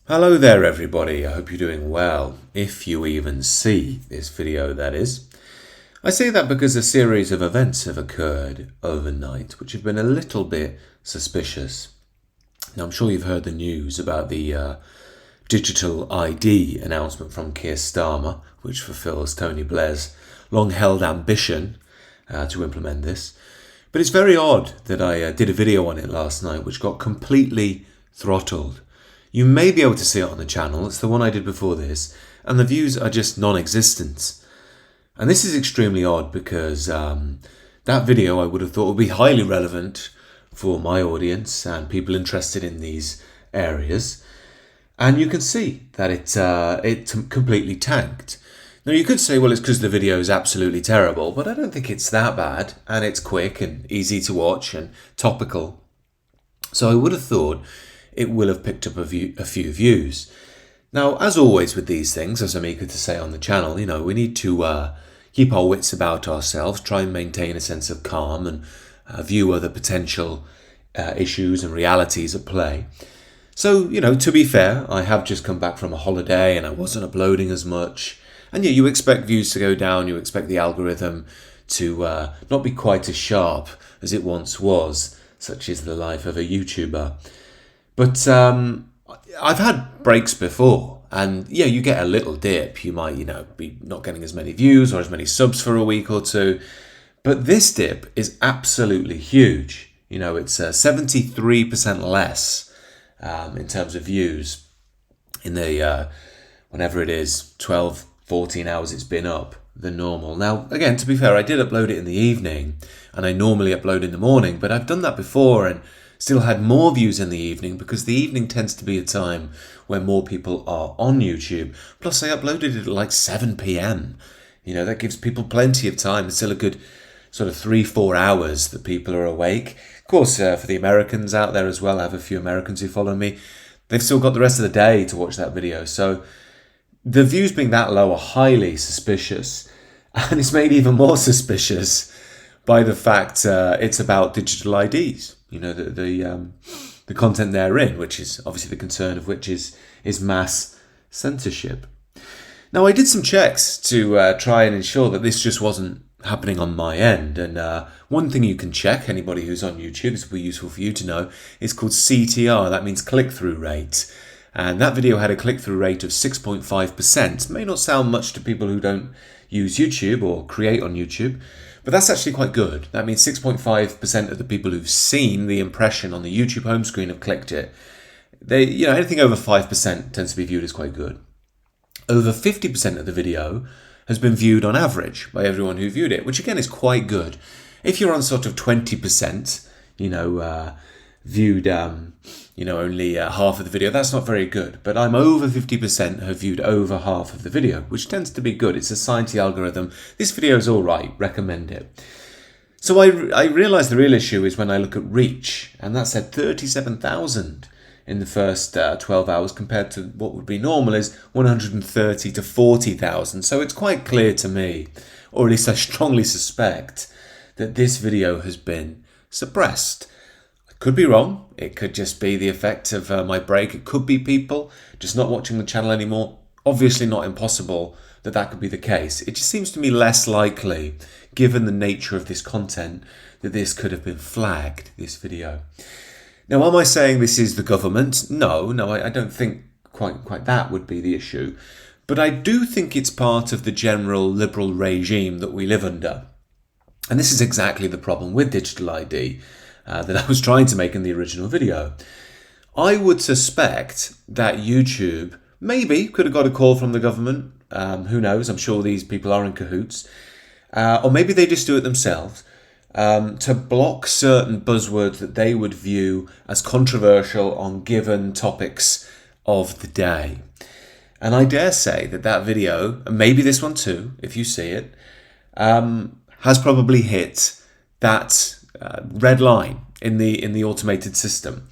Hello there everybody, I hope you're doing well, if you even see this video that is. I say that because a series of events have occurred overnight which have been a little bit suspicious. Now I'm sure you've heard the news about the digital ID announcement from Keir Starmer, which fulfills Tony Blair's long-held ambition to implement this. But it's very odd that I did a video on it last night which got completely throttled. You may be able to see it on the channel, it's the one I did before this, and the views are just non-existent. And this is extremely odd because that video I would have thought would be highly relevant for my audience and people interested in these areas. And you can see that it completely tanked. Now you could say, well, it's because the video is absolutely terrible, but I don't think it's that bad, and it's quick and easy to watch and topical. So I would have thought it will have picked up a few views. Now, as always with these things, as I'm eager to say on the channel, we need to keep our wits about ourselves, try and maintain a sense of calm and view other potential issues and realities at play. So, to be fair, I have just come back from a holiday and I wasn't uploading as much. And yeah, you expect views to go down, you expect the algorithm to not be quite as sharp as it once was, such is the life of a YouTuber. But I've had breaks before, and yeah, you get a little dip. You might, be not getting as many views or as many subs for a week or two. But this dip is absolutely huge. It's 73% less in terms of views in the, whenever it is, 12, 14 hours it's been up than normal. Now, again, to be fair, I did upload it in the evening, and I normally upload in the morning, but I've done that before and still had more views in the evening because the evening tends to be a time where more people are on YouTube. Plus, I uploaded it at like 7 p.m. That gives people plenty of time. It's still a good sort of 3-4 hours that people are awake. Of course, for the Americans out there as well, I have a few Americans who follow me. They've still got the rest of the day to watch that video. So the views being that low are highly suspicious. And it's made even more suspicious by the fact it's about digital IDs. The content therein, which is obviously the concern of which is mass censorship. Now, I did some checks to try and ensure that this just wasn't happening on my end. And one thing you can check, anybody who's on YouTube, this will be useful for you to know, is called CTR. That means click-through rate. And that video had a click-through rate of 6.5%. May not sound much to people who don't use YouTube or create on YouTube, but that's actually quite good. That means 6.5% of the people who've seen the impression on the YouTube home screen have clicked it. Anything over 5% tends to be viewed as quite good. Over 50% of the video has been viewed on average by everyone who viewed it, which again is quite good. If you're on sort of 20%, viewed only half of the video, that's not very good. But I'm over 50% have viewed over half of the video, which tends to be good. It's a science algorithm. This video is all right, recommend it. So I realised the real issue is when I look at reach, and that said 37,000 in the first 12 hours compared to what would be normal is 130 to 40,000. So it's quite clear to me, or at least I strongly suspect, that this video has been suppressed. Could be wrong. It could just be the effect of my break. It could be people just not watching the channel anymore. Obviously not impossible that could be the case. It just seems to me less likely, given the nature of this content, that this could have been flagged, this video. Now, am I saying this is the government? No, I don't think quite that would be the issue. But I do think it's part of the general liberal regime that we live under. And this is exactly the problem with digital ID. That I was trying to make in the original video. I would suspect that YouTube maybe could have got a call from the government. Who knows? I'm sure these people are in cahoots. Or maybe they just do it themselves to block certain buzzwords that they would view as controversial on given topics of the day. And I dare say that video, and maybe this one too, if you see it, has probably hit that red line in the automated system.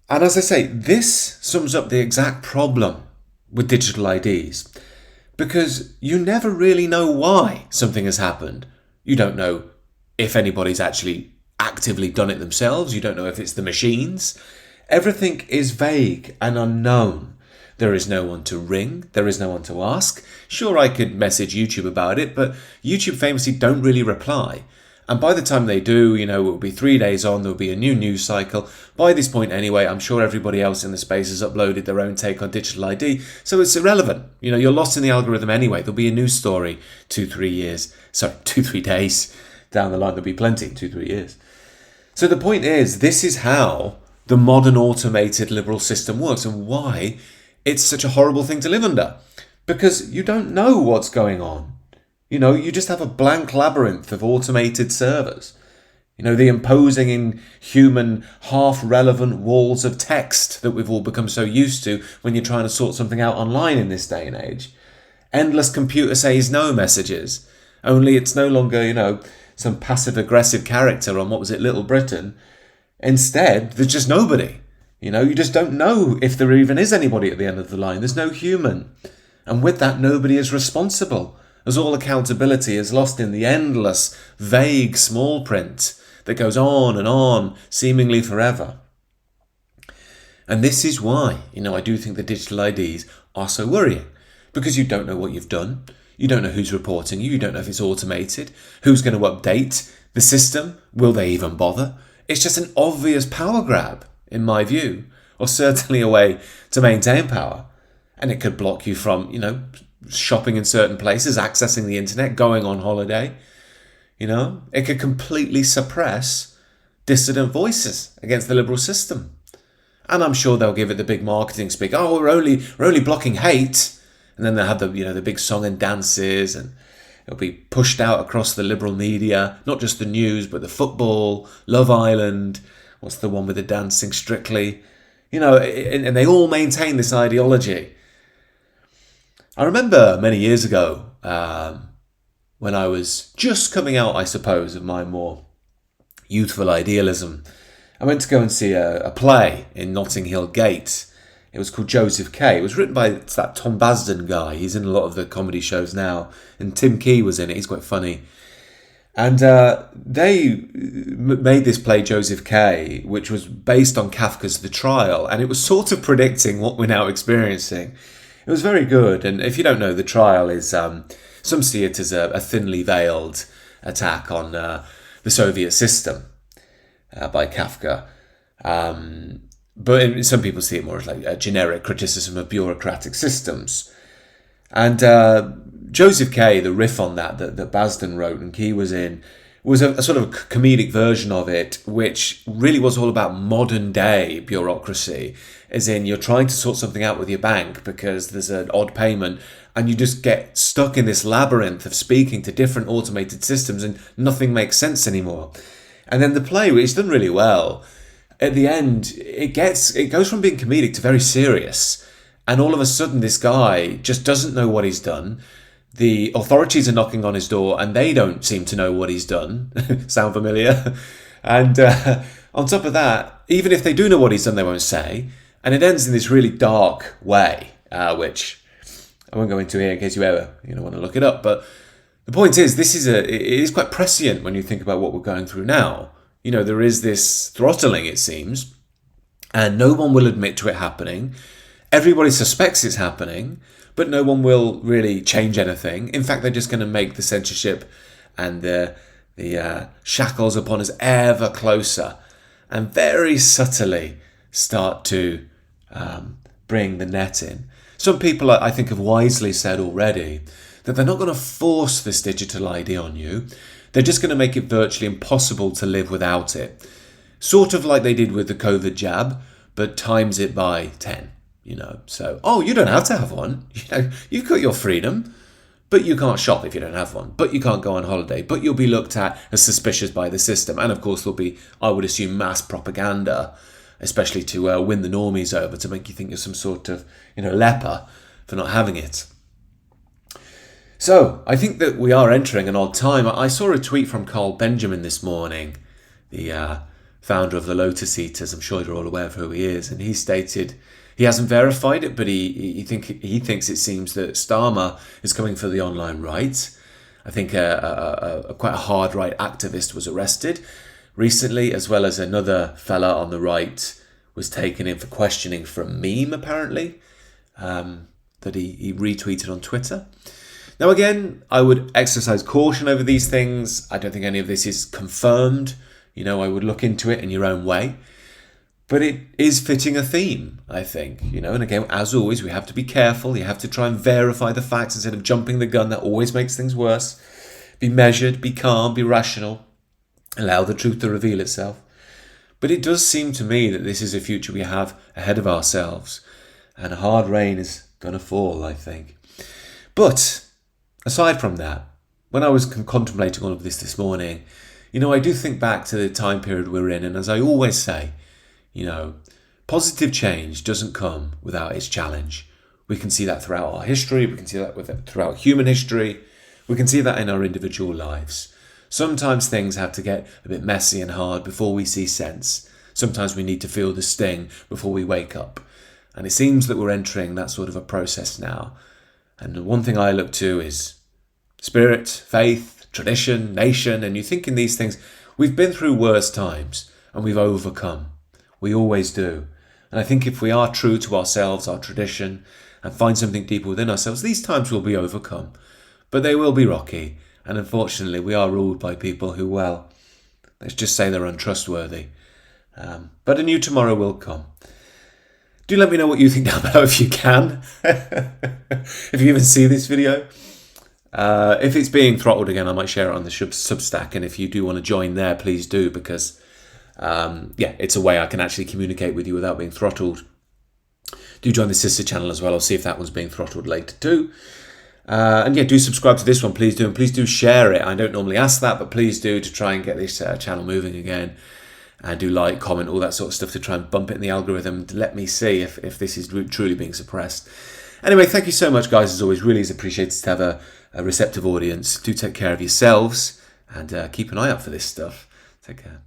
And as I say, this sums up the exact problem with digital IDs, because you never really know why something has happened. You don't know if anybody's actually actively done it themselves. You don't know if it's the machines. Everything is vague and unknown. There is no one to ring. There is no one to ask. Sure, I could message YouTube about it, but YouTube famously don't really reply. And by the time they do, it will be 3 days on, there'll be a new news cycle. By this point anyway, I'm sure everybody else in the space has uploaded their own take on digital ID, so it's irrelevant. You're lost in the algorithm anyway. There'll be a news story 2-3 days down the line. There'll be plenty, 2-3 years. So the point is, this is how the modern automated liberal system works and why it's such a horrible thing to live under. Because you don't know what's going on. You just have a blank labyrinth of automated servers. The imposing inhuman, half-relevant walls of text that we've all become so used to when you're trying to sort something out online in this day and age. Endless computer says no messages. Only it's no longer, some passive-aggressive character on, Little Britain. Instead, there's just nobody. You just don't know if there even is anybody at the end of the line. There's no human. And with that, nobody is responsible, as all accountability is lost in the endless, vague small print that goes on, seemingly forever. And this is why, I do think the digital IDs are so worrying. Because you don't know what you've done. You don't know who's reporting you. You don't know if it's automated. Who's going to update the system? Will they even bother? It's just an obvious power grab, in my view. Or certainly a way to maintain power. And it could block you from, shopping in certain places, accessing the internet, going on holiday. It could completely suppress dissident voices against the liberal system. And I'm sure they'll give it the big marketing speak. Oh, we're only blocking hate. And then they'll have the big song and dances, and it'll be pushed out across the liberal media, not just the news, but the football, Love Island, what's the one with the dancing, Strictly, and they all maintain this ideology. I remember many years ago, when I was just coming out, I suppose, of my more youthful idealism, I went to go and see a play in Notting Hill Gate. It was called Joseph K. It was written by that Tom Basden guy. He's in a lot of the comedy shows now. And Tim Key was in it. He's quite funny. And they made this play, Joseph K., which was based on Kafka's The Trial. And it was sort of predicting what we're now experiencing. It was very good. And if you don't know, The Trial is, some see it as a thinly veiled attack on the Soviet system by Kafka. But some people see it more as like a generic criticism of bureaucratic systems. And Joseph K., the riff on that Basden wrote and Key was in, was a sort of comedic version of it, which really was all about modern day bureaucracy. As in, you're trying to sort something out with your bank because there's an odd payment, and you just get stuck in this labyrinth of speaking to different automated systems and nothing makes sense anymore. And then the play, which is done really well, at the end, it goes from being comedic to very serious. And all of a sudden, this guy just doesn't know what he's done. The authorities are knocking on his door and they don't seem to know what he's done. Sound familiar? And on top of that, even if they do know what he's done, they won't say. And it ends in this really dark way, which I won't go into here in case you ever want to look it up. But the point is, it is quite prescient when you think about what we're going through now. There is this throttling, it seems, and no one will admit to it happening. Everybody suspects it's happening, but no one will really change anything. In fact, they're just going to make the censorship and the shackles upon us ever closer and very subtly start to bring the net in. Some people, I think, have wisely said already that they're not going to force this digital ID on you. They're just going to make it virtually impossible to live without it. Sort of like they did with the COVID jab, but times it by 10, So, you don't have to have one. You've got your freedom, but you can't shop if you don't have one. But you can't go on holiday. But you'll be looked at as suspicious by the system. And of course, there'll be, I would assume, mass propaganda, especially to win the normies over, to make you think you're some sort of, leper for not having it. So, I think that we are entering an odd time. I saw a tweet from Carl Benjamin this morning, the founder of the Lotus Eaters. I'm sure you're all aware of who he is. And he stated, he hasn't verified it, but he thinks it seems that Starmer is coming for the online right. I think quite a hard right activist was arrested recently, as well as another fella on the right was taken in for questioning for a meme, apparently. that he retweeted on Twitter. Now again, I would exercise caution over these things. I don't think any of this is confirmed. I would look into it in your own way. But it is fitting a theme, I think. And again, as always, we have to be careful. You have to try and verify the facts instead of jumping the gun. That always makes things worse. Be measured, be calm, be rational. Allow the truth to reveal itself. But it does seem to me that this is a future we have ahead of ourselves. And a hard rain is going to fall, I think. But aside from that, when I was contemplating all of this morning, I do think back to the time period we're in. And as I always say, positive change doesn't come without its challenge. We can see that throughout our history. We can see that throughout human history. We can see that in our individual lives. Sometimes things have to get a bit messy and hard before we see sense. Sometimes we need to feel the sting before we wake up. And it seems that we're entering that sort of a process now. And the one thing I look to is spirit, faith, tradition, nation. And you think in these things, we've been through worse times and we've overcome. We always do. And I think if we are true to ourselves, our tradition, and find something deeper within ourselves, these times will be overcome. But they will be rocky. And unfortunately, we are ruled by people who, well, let's just say they're untrustworthy. But a new tomorrow will come. Do let me know what you think down below if you can. If you even see this video. If it's being throttled again, I might share it on the Substack. And if you do want to join there, please do, because it's a way I can actually communicate with you without being throttled. Do join the sister channel as well. I'll see if that one's being throttled later too. Do subscribe to this one, please do. And please do share it. I don't normally ask that, but please do, to try and get this channel moving again. And do like, comment, all that sort of stuff to try and bump it in the algorithm to let me see if this is truly being suppressed. Anyway, thank you so much, guys. As always, really is appreciated to have a receptive audience. Do take care of yourselves and keep an eye out for this stuff. Take care.